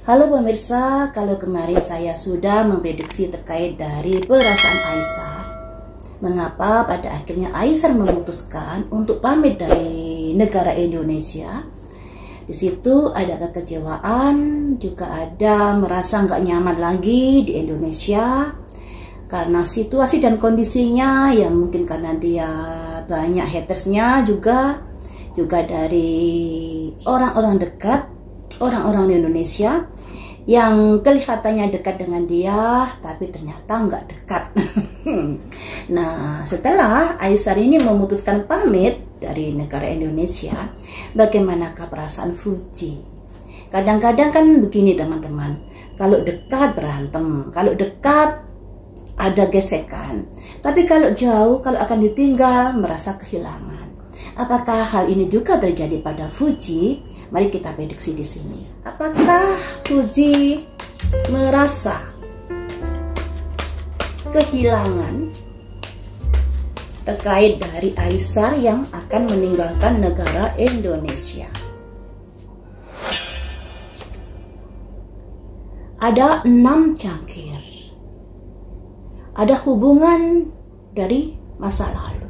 Halo pemirsa, kalau kemarin saya sudah memprediksi terkait dari perasaan Aisar, mengapa pada akhirnya Aisar memutuskan untuk pamit dari negara Indonesia. Di situ ada kekecewaan, juga ada merasa nggak nyaman lagi di Indonesia karena situasi dan kondisinya, yang mungkin karena dia banyak hatersnya juga dari orang-orang dekat, orang-orang di Indonesia yang kelihatannya dekat dengan dia tapi ternyata nggak dekat. Nah, setelah Aisar ini memutuskan pamit dari negara Indonesia, bagaimanakah perasaan Fuji? Kadang-kadang kan begini teman-teman, kalau dekat berantem, kalau dekat ada gesekan, tapi kalau jauh, kalau akan ditinggal merasa kehilangan. Apakah hal ini juga terjadi pada Fuji? Mari kita prediksi di sini. Apakah Fuji merasa kehilangan terkait dari Aisar yang akan meninggalkan negara Indonesia? Ada 6 cangkir. Ada hubungan dari masa lalu.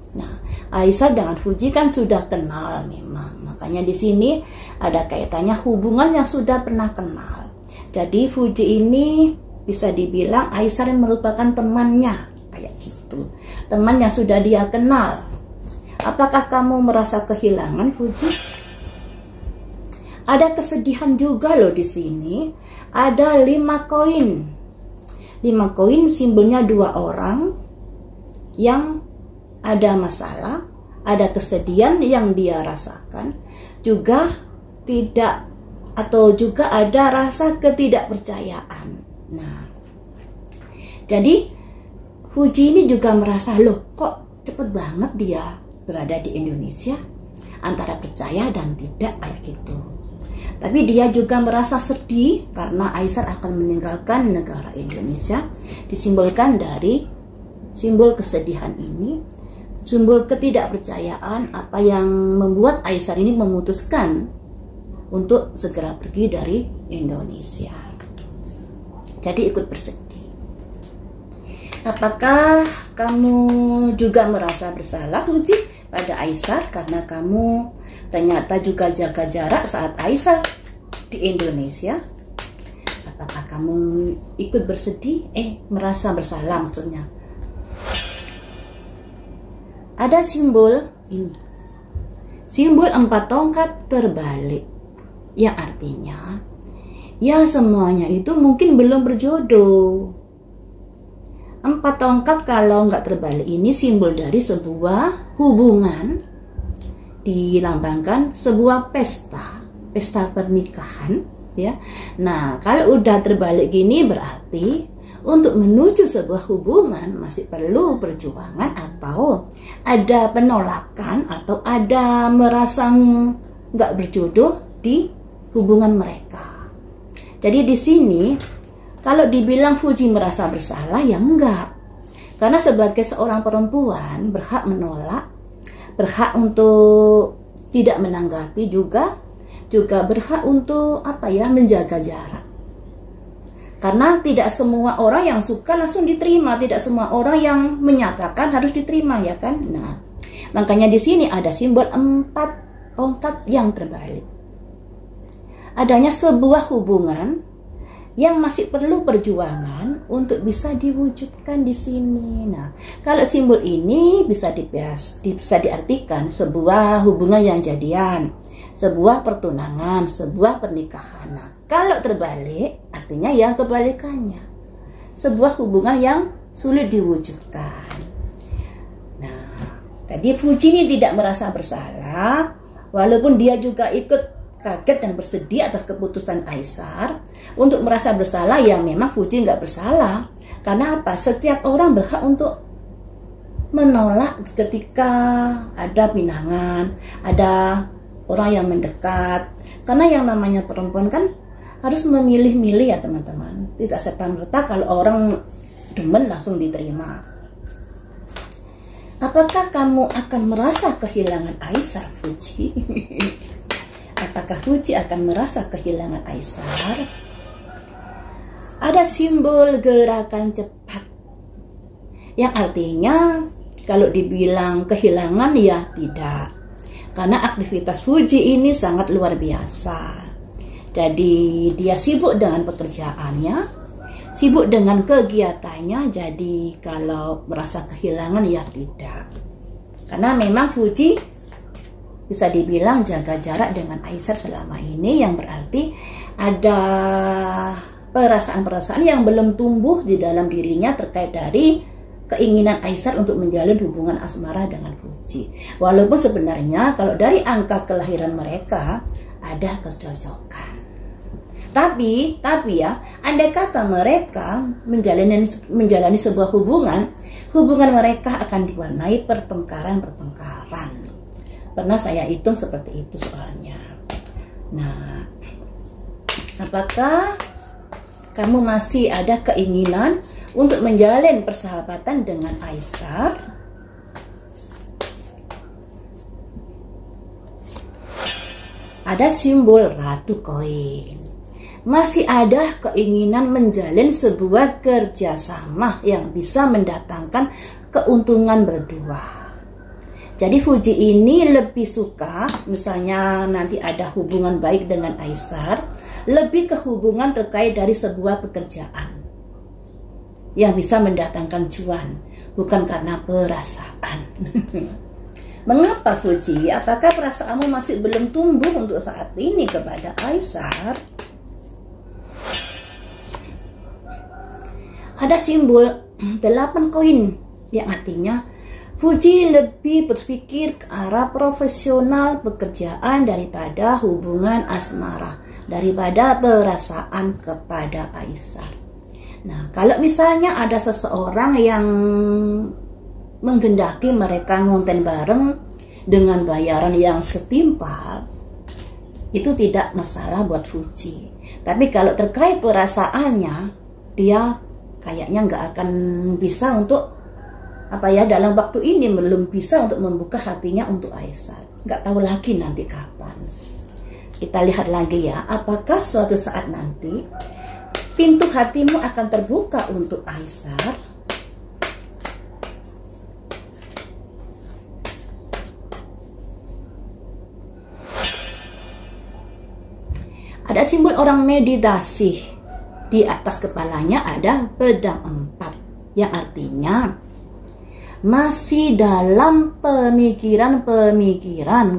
Nah, Aisar dengan Fuji kan sudah kenal memang. Makanya di sini ada kaitannya hubungan yang sudah pernah kenal. Jadi Fuji ini bisa dibilang Aisar merupakan temannya, kayak gitu. Teman yang sudah dia kenal. Apakah kamu merasa kehilangan Fuji? Ada kesedihan juga loh di sini. Ada 5 koin. 5 koin simbolnya 2 orang yang ada masalah, ada kesedihan yang dia rasakan, juga tidak atau juga ada rasa ketidakpercayaan. Nah, jadi Fuji ini juga merasa, loh kok cepet banget dia berada di Indonesia, antara percaya dan tidak kayak gitu. Tapi dia juga merasa sedih karena Aisar akan meninggalkan negara Indonesia, disimbolkan dari simbol kesedihan ini. Simbol ketidakpercayaan, apa yang membuat Aisar ini memutuskan untuk segera pergi dari Indonesia. Jadi ikut bersedih. Apakah kamu juga merasa bersalah Fuji pada Aisar karena kamu ternyata juga jaga jarak saat Aisar di Indonesia? Apakah kamu ikut bersedih? Merasa bersalah maksudnya. Ada simbol ini, simbol 4 tongkat terbalik, yang artinya ya semuanya itu mungkin belum berjodoh. 4 tongkat kalau nggak terbalik ini simbol dari sebuah hubungan, dilambangkan sebuah pesta pernikahan ya. Nah, kalau udah terbalik gini berarti untuk menuju sebuah hubungan masih perlu perjuangan, atau ada penolakan, atau ada merasa nggak berjodoh di hubungan mereka. Jadi di sini kalau dibilang Fuji merasa bersalah ya enggak, karena sebagai seorang perempuan berhak menolak, berhak untuk tidak menanggapi, juga berhak untuk menjaga jarak. Karena tidak semua orang yang suka langsung diterima, tidak semua orang yang menyatakan harus diterima, ya kan? Nah, makanya di sini ada simbol 4 tongkat yang terbalik. Adanya sebuah hubungan yang masih perlu perjuangan untuk bisa diwujudkan di sini. Nah, kalau simbol ini bisa diartikan sebuah hubungan yang jadian, sebuah pertunangan, sebuah pernikahan. Nah, kalau terbalik artinya yang kebalikannya, sebuah hubungan yang sulit diwujudkan. Nah, tadi Fuji ini tidak merasa bersalah, walaupun dia juga ikut kaget dan bersedih atas keputusan Aisar. Untuk merasa bersalah ya memang Fuji nggak bersalah. Karena apa? Setiap orang berhak untuk menolak ketika ada pinangan, ada orang yang mendekat. Karena yang namanya perempuan kan harus memilih-milih ya teman-teman. Tidak serta-merta kalau orang demen langsung diterima. Apakah kamu akan merasa kehilangan Aisar Fuji? apakah Fuji akan merasa kehilangan Aisar? Ada simbol gerakan cepat, yang artinya kalau dibilang kehilangan ya tidak, karena aktivitas Fuji ini sangat luar biasa. Jadi dia sibuk dengan pekerjaannya, sibuk dengan kegiatannya, jadi kalau merasa kehilangan ya tidak. Karena memang Fuji bisa dibilang jaga jarak dengan Aisar selama ini, yang berarti ada perasaan-perasaan yang belum tumbuh di dalam dirinya terkait dari keinginan Aisar untuk menjalin hubungan asmara dengan Fuji. Walaupun sebenarnya kalau dari angka kelahiran mereka ada kecocokan. Tapi ya, andai kata mereka menjalani sebuah hubungan mereka akan diwarnai pertengkaran. Pernah saya hitung seperti itu soalnya. Nah, apakah kamu masih ada keinginan untuk menjalin persahabatan dengan Aisar? Ada simbol Ratu Koin. Masih ada keinginan menjalin sebuah kerjasama yang bisa mendatangkan keuntungan berdua. Jadi Fuji ini lebih suka, misalnya nanti ada hubungan baik dengan Aisar, lebih ke hubungan terkait dari sebuah pekerjaan yang bisa mendatangkan cuan, bukan karena perasaan. Mengapa Fuji? Apakah perasaanmu masih belum tumbuh untuk saat ini kepada Aisar? Ada simbol 8 koin, yang artinya Fuji lebih berpikir ke arah profesional pekerjaan daripada hubungan asmara, daripada perasaan kepada Aisar. Nah, kalau misalnya ada seseorang yang menghendaki mereka ngonten bareng dengan bayaran yang setimpal, itu tidak masalah buat Fuji. Tapi kalau terkait perasaannya, dia kayaknya nggak akan bisa untuk dalam waktu ini belum bisa untuk membuka hatinya untuk Aisar. Nggak tahu lagi nanti kapan. Kita lihat lagi ya, apakah suatu saat nanti pintu hatimu akan terbuka untuk Aisar? Ada simbol orang meditasi. Di atas kepalanya ada pedang 4, yang artinya masih dalam pemikiran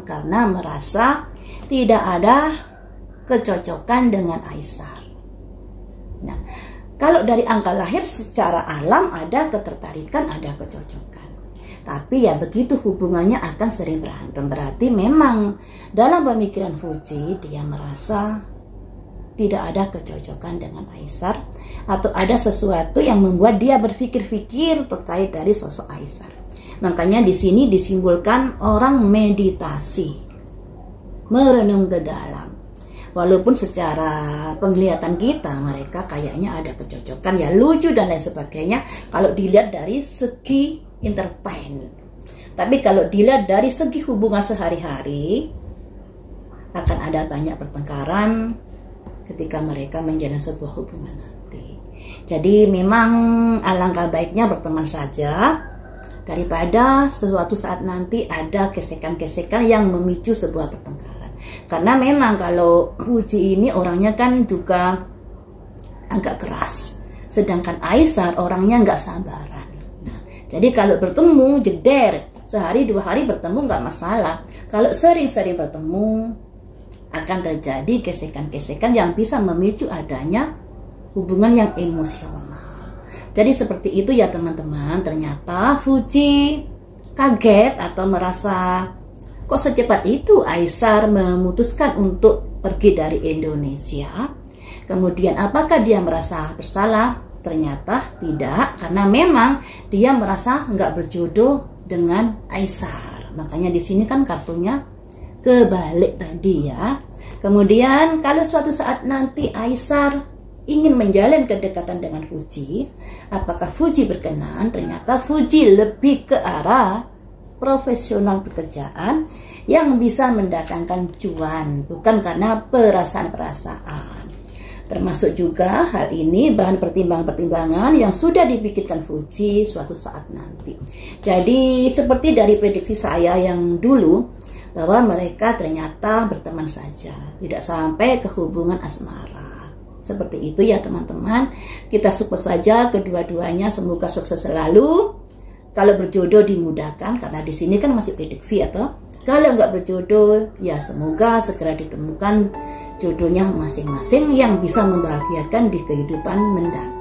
karena merasa tidak ada kecocokan dengan Aisar. Nah, kalau dari angka lahir secara alam ada ketertarikan, ada kecocokan. Tapi ya begitu hubungannya akan sering berantem. Berarti memang dalam pemikiran Fuji dia merasa tidak ada kecocokan dengan Aisar, atau ada sesuatu yang membuat dia berpikir-pikir terkait dari sosok Aisar. Makanya di sini disimbolkan orang meditasi, merenung ke dalam. Walaupun secara penglihatan kita mereka kayaknya ada kecocokan, ya lucu dan lain sebagainya kalau dilihat dari segi entertain. Tapi kalau dilihat dari segi hubungan sehari-hari akan ada banyak pertengkaran ketika mereka menjalin sebuah hubungan nanti. Jadi memang alangkah baiknya berteman saja daripada suatu saat nanti ada gesekan-gesekan yang memicu sebuah pertengkaran. Karena memang kalau Fuji ini orangnya kan juga agak keras, sedangkan Aisar orangnya nggak sabaran. Nah, jadi kalau bertemu jeder, sehari 2 hari bertemu nggak masalah. Kalau sering-sering bertemu akan terjadi gesekan-gesekan yang bisa memicu adanya hubungan yang emosional. Jadi seperti itu ya teman-teman. Ternyata Fuji kaget atau merasa kok secepat itu Aisar memutuskan untuk pergi dari Indonesia. Kemudian apakah dia merasa bersalah? Ternyata tidak, karena memang dia merasa nggak berjodoh dengan Aisar. Makanya di sini kan kartunya kebalik tadi ya. Kemudian kalau suatu saat nanti Aisar ingin menjalin kedekatan dengan Fuji, apakah Fuji berkenan? Ternyata Fuji lebih ke arah profesional pekerjaan yang bisa mendatangkan cuan, bukan karena perasaan-perasaan. Termasuk juga hal ini bahan pertimbangan-pertimbangan yang sudah dipikirkan Fuji suatu saat nanti. Jadi seperti dari prediksi saya yang dulu, bahwa mereka ternyata berteman saja, tidak sampai ke hubungan asmara. Seperti itu ya teman-teman. Kita support saja kedua-duanya, semoga sukses selalu. Kalau berjodoh dimudahkan, karena di sini kan masih prediksi atau kalau nggak berjodoh ya semoga segera ditemukan jodohnya masing-masing yang bisa membahagiakan di kehidupan mendatang.